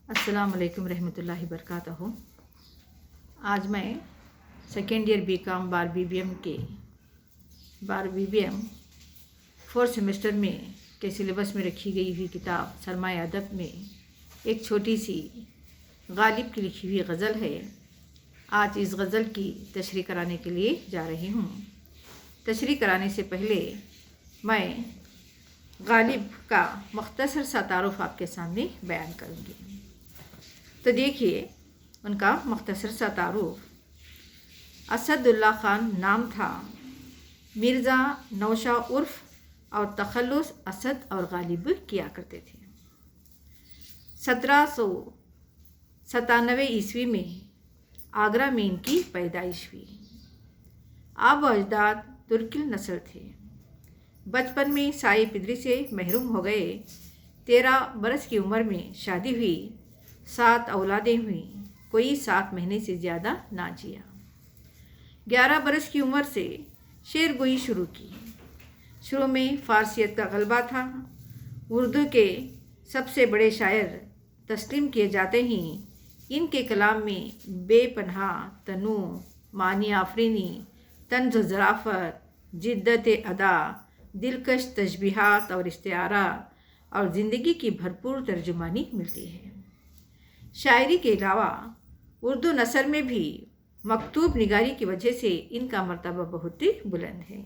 अस्सलाम वालेकुम रहमतुल्लाहि वबरकातुहू। आज मैं सेकेंड ईयर बीकॉम बार बीबीएम फोर्थ सेमेस्टर में के सिलेबस में रखी गई हुई किताब सरमाए अदब में एक छोटी सी गालिब की लिखी हुई गज़ल है। आज इस गज़ल की तशरीह कराने के लिए जा रही हूँ। तशरीह कराने से पहले मैं गालिब का मुख्तसर सा तारुफ आपके सामने बयान करूँगी। तो देखिए, उनका मुख्तसर सा तारुफ। असदुल्ला ख़ान नाम था, मिर्ज़ा नौशाह उर्फ और तखल्लुस असद और गालिब किया करते थे। 1797 ईस्वी में आगरा में इनकी पैदाइश हुई। आब व अजदाद तुर्किल नस्ल थे। बचपन में साई पिदरी से महरूम हो गए। 13 बरस की उम्र में शादी हुई। 7 औलादें हुई। कोई 7 महीने से ज़्यादा ना जिया। 11 बरस की उम्र से शेर गोई शुरू की। शुरू में फ़ारसियत का गलबा था। उर्दू के सबसे बड़े शायर तस्लीम किए जाते ही इनके कलाम में बेपनाह तनू, मानी आफरीनी, तंज़ ज़राफ़त, जिद्दत अदा, दिलकश तशबीहात और इस्तिआरा और ज़िंदगी की भरपूर तर्जुमानी मिलती है। शायरी के अलावा उर्दू नसर में भी मकतूब निगारी की वजह से इनका मर्तबा बहुत ही बुलंद है।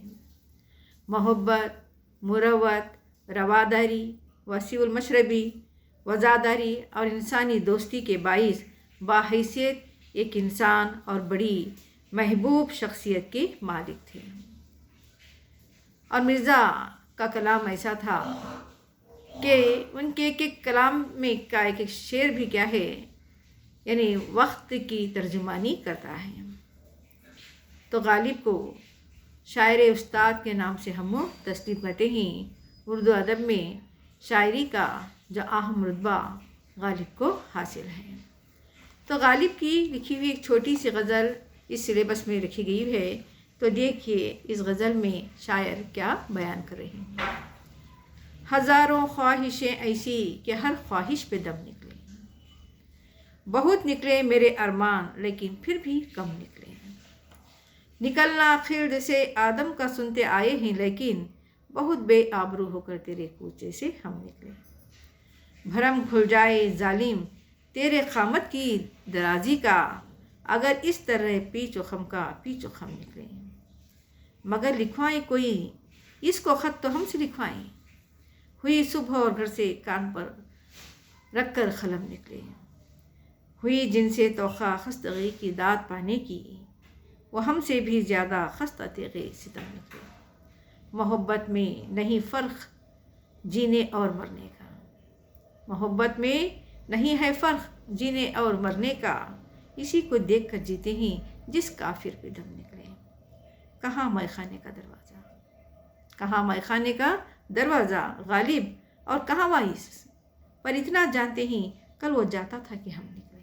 मोहब्बत, मुरवत, रवादारी, वसीउल मशरबी, वज़ादारी और इंसानी दोस्ती के बाइस बाहैसियत एक इंसान और बड़ी महबूब शख्सियत के मालिक थे। और मिर्ज़ा का कलाम ऐसा था कि उनके एक कलाम में का एक शेर भी क्या है, यानी वक्त की तर्जुमानी करता है। तो गालिब को शायर उस्ताद के नाम से हम तस्लीम करते हैं। उर्दू अदब में शायरी का जो अहम रुतबा गालिब को हासिल है। तो गालिब की लिखी हुई एक छोटी सी गज़ल इस सिलेबस में लिखी गई है। तो देखिए, इस गज़ल में शायर क्या बयान कर रहे हैं। हज़ारों ख्वाहिशें ऐसी कि हर ख्वाहिश पे दम निकले। बहुत निकले मेरे अरमान लेकिन फिर भी कम निकले। निकलना खिल्द से आदम का सुनते आए हैं, लेकिन बहुत बेआबरू होकर तेरे कूचे से हम निकले। भरम खुल जाए जालिम तेरे क़ामत की दराजी का, अगर इस तरह पीछो खम निकले। मगर लिखवाएं कोई इसको ख़त तो हमसे लिखवाएं। हुई सुबह और घर से कान पर रख कर कलम निकले। हुई जिनसे तोखा खस्तगी की दाद पाने की, वो हमसे भी ज़्यादा खस्ता तेगे सितम निकले। मोहब्बत में नहीं फ़र्क जीने और मरने का। मोहब्बत में नहीं है फ़र्क जीने और मरने का, इसी को देख कर जीते ही जिस काफिर पे दम निकले। कहाँ मैखाने का दरवाज़ा, कहाँ मैखाने का दरवाज़ा गालिब और कहाँ वाइस, पर इतना जानते ही कल वो जाता था कि हम निकले।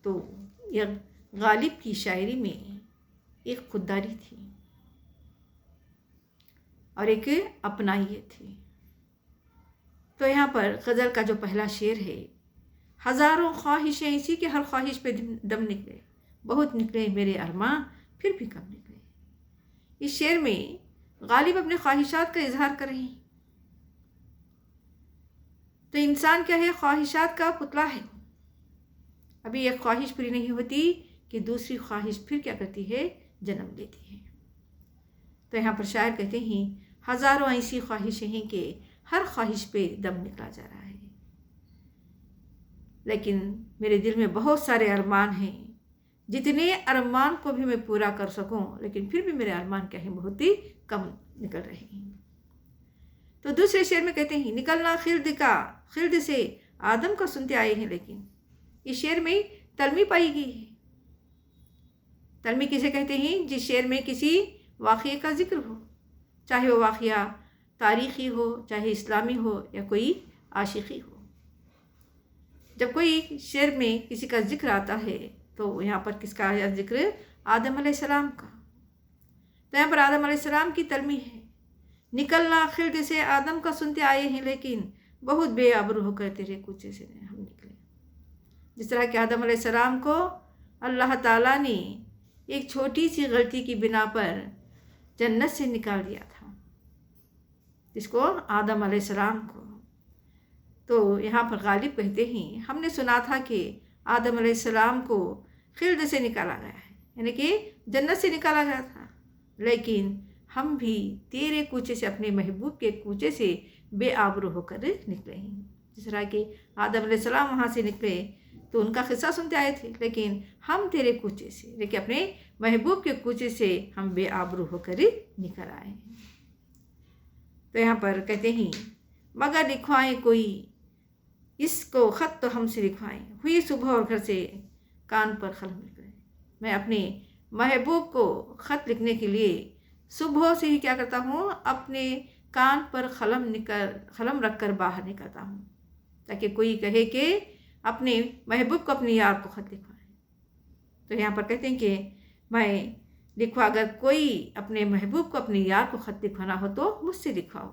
तो यह गालिब की शायरी में एक खुददारी थी और एक अपनाइयत थी। तो यहाँ पर गज़ल का जो पहला शेर है, हज़ारों ख्वाहिशें ऐसी कि हर ख्वाहिश पे दम निकले। बहुत निकले मेरे अरमां फिर भी कम निकले। इस शेर में गालिब अपने ख्वाहिशात का इजहार कर रहे हैं। तो इंसान क्या है, ख्वाहिशात का पुतला है। अभी एक ख्वाहिश पूरी नहीं होती कि दूसरी ख्वाहिश फिर क्या करती है, जन्म लेती है। तो यहाँ पर शायर कहते हैं, हज़ारों ऐसी ख्वाहिशें हैं कि हर ख्वाहिश पे दम निकला जा रहा है, लेकिन मेरे दिल में बहुत सारे अरमान हैं। जितने अरमान को भी मैं पूरा कर सकूं, लेकिन फिर भी मेरे अरमान क्या हैं, बहुत ही कम निकल रहे हैं। तो दूसरे शेर में कहते हैं, निकलना खिल्द से आदम का सुनते आए हैं, लेकिन इस शेर में तलमी पाई गई है। तलमी किसे कहते हैं, जिस शेर में किसी वाक़ये का जिक्र हो, चाहे वो वाक़या तारीख़ी हो, चाहे इस्लामी हो या कोई आशिकी हो। जब कोई शेर में किसी का जिक्र आता है तो यहाँ पर किसका आया जिक्र, आदम अलैहिस्सलाम का। तो यहाँ पर आदम अलैहिस्सलाम की तलमी है। निकलना खिल्द से आदम का सुनते आए हैं, लेकिन बहुत बेआबरू होकर तेरे कूचे से हम निकले। जिस तरह कि आदम अलैहिस्सलाम को अल्लाह ताला ने एक छोटी सी गलती की बिना पर जन्नत से निकाल दिया था, जिसको आदम अलैहिस्सलाम को। तो यहाँ पर गालिब कहते हैं, हमने सुना था कि आदम अलैहिस्सलाम को खिल्द से निकाला गया है, यानी कि जन्नत से निकाला गया था, लेकिन हम भी तेरे कूचे से, अपने महबूब के कूचे से बेआबरू होकर निकले हैं। जिस तरह कि आदम अलैहिस्सलाम वहाँ से निकले तो उनका किस्सा सुनते आए थे, लेकिन हम तेरे कूचे से, लेकिन अपने महबूब के कूचे से हम बेआबरू होकर निकल आए हैं। तो यहाँ पर कहते हैं, मगर लिखवाएं कोई इसको ख़त तो हमसे लिखवाएं, हुई सुबह और घर से कान पर कलम निकले। मैं अपने महबूब को ख़त लिखने के लिए सुबह से ही क्या करता हूँ, अपने कान पर कलम रख कर बाहर निकलता हूँ, ताकि कोई कहे कि अपने महबूब को, अपने यार को ख़त लिखवाए। तो यहाँ पर कहते हैं कि मैं लिखवा, अगर कोई अपने महबूब को, अपने यार को ख़त लिखवाना हो तो मुझसे लिखवाओ,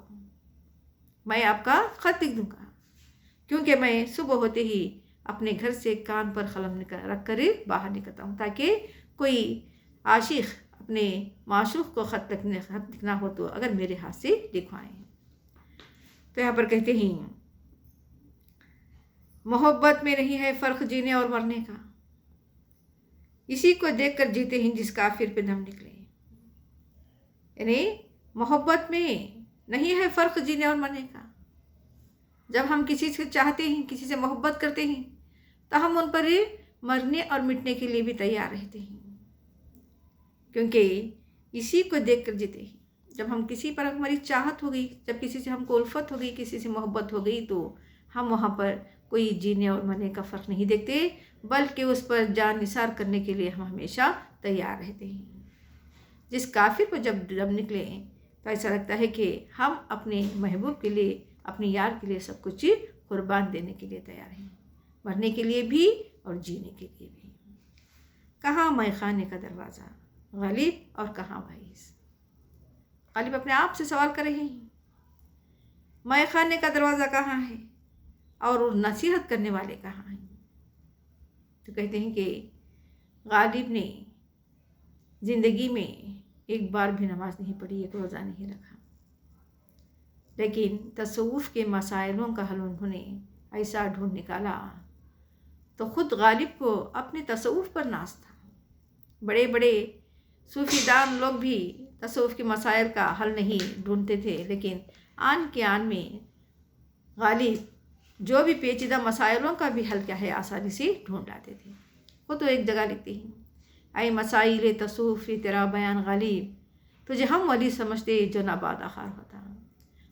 मैं आपका ख़त लिख दूँगा, क्योंकि मैं सुबह होते ही अपने घर से कान पर कलम रख कर बाहर निकलता हूँ, ताकि कोई आशिक अपने माशूक को ख़त लिखना हो तो अगर मेरे हाथ से लिखवाएं। तो यहाँ पर कहते हैं, मोहब्बत में नहीं है फ़र्क जीने और मरने का, इसी को देखकर जीते हैं जिस काफिर पे दम निकले। यानी मोहब्बत में नहीं है फ़र्क जीने और मरने का। जब हम किसी से चाहते हैं, किसी से मोहब्बत करते हैं, तो हम उन पर मरने और मिटने के लिए भी तैयार रहते हैं, क्योंकि इसी को देख कर जीते हैं। जब हम किसी पर हमारी चाहत हो गई, जब किसी से हमको उल्फत हो गई, किसी से मोहब्बत हो गई, तो हम वहाँ पर कोई जीने और मरने का फ़र्क नहीं देखते, बल्कि उस पर जान निसार करने के लिए हम हमेशा तैयार रहते हैं। जिस काफिर पर जब दम निकले तो ऐसा लगता है कि हम अपने महबूब के लिए, अपने यार के लिए सब कुछ कुर्बान देने के लिए तैयार हैं, मरने के लिए भी और जीने के लिए भी। कहाँ मैखाने का दरवाज़ा गालिब और कहाँ वाइस। गालिब अपने आप से सवाल कर रहे हैं, मैखाने का दरवाज़ा कहाँ है और नसीहत करने वाले कहाँ हैं। तो कहते हैं कि गालिब ने ज़िंदगी में एक बार भी नमाज नहीं पढ़ी, एक रोज़ा नहीं रखा, लेकिन तसव्वुफ़ के मसाइलों का हल उन्होंने ऐसा ढूंढ निकाला तो ख़ुद गालिब को अपने तसव्वुफ़ पर नाज था। बड़े बड़े सूफीदान लोग भी तसव्वुफ़ के मसाइल का हल नहीं ढूंढते थे, लेकिन आन के आन में गालिब जो भी पेचीदा मसाइलों का भी हल क्या है आसानी से ढूंढ लाते थे। वो तो एक जगह लिखते हैं, ऐ मसाइल तसव्वुफ़ तेरा बयान गालिब, तुझे हम वली समझते जो नाबाद आखार होता।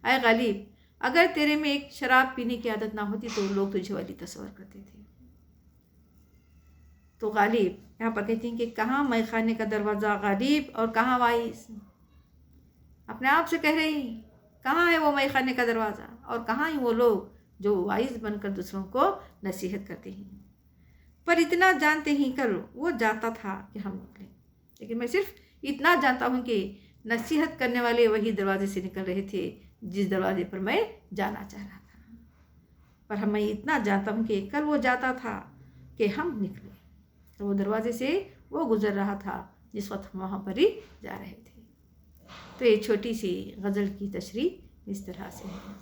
ऐ गालिब, अगर तेरे में एक शराब पीने की आदत ना होती तो लोग तुझे वली तस्वर करते थे। तो गालिब यहाँ पर कहते हैं कि कहाँ मैखाने का दरवाज़ा गालिब और कहाँ वाइस। अपने आप से कह रहे हैं, कहाँ है वो मैखाने का दरवाज़ा और कहाँ हैं वो लोग जो वाइस बनकर दूसरों को नसीहत करते हैं। पर इतना जानते ही कल वो जाता था कि हम निकले, लेकिन मैं सिर्फ इतना जानता हूँ कि नसीहत करने वाले वही दरवाजे से निकल रहे थे जिस दरवाजे पर मैं जाना चाह रहा था। पर मैं इतना जानता हूँ कि कल वो जाता था कि हम निकले, तो वो दरवाजे से वो गुज़र रहा था जिस वक्त हम वहाँ पर ही जा रहे थे। तो ये छोटी सी गज़ल की तशरीह इस तरह से है।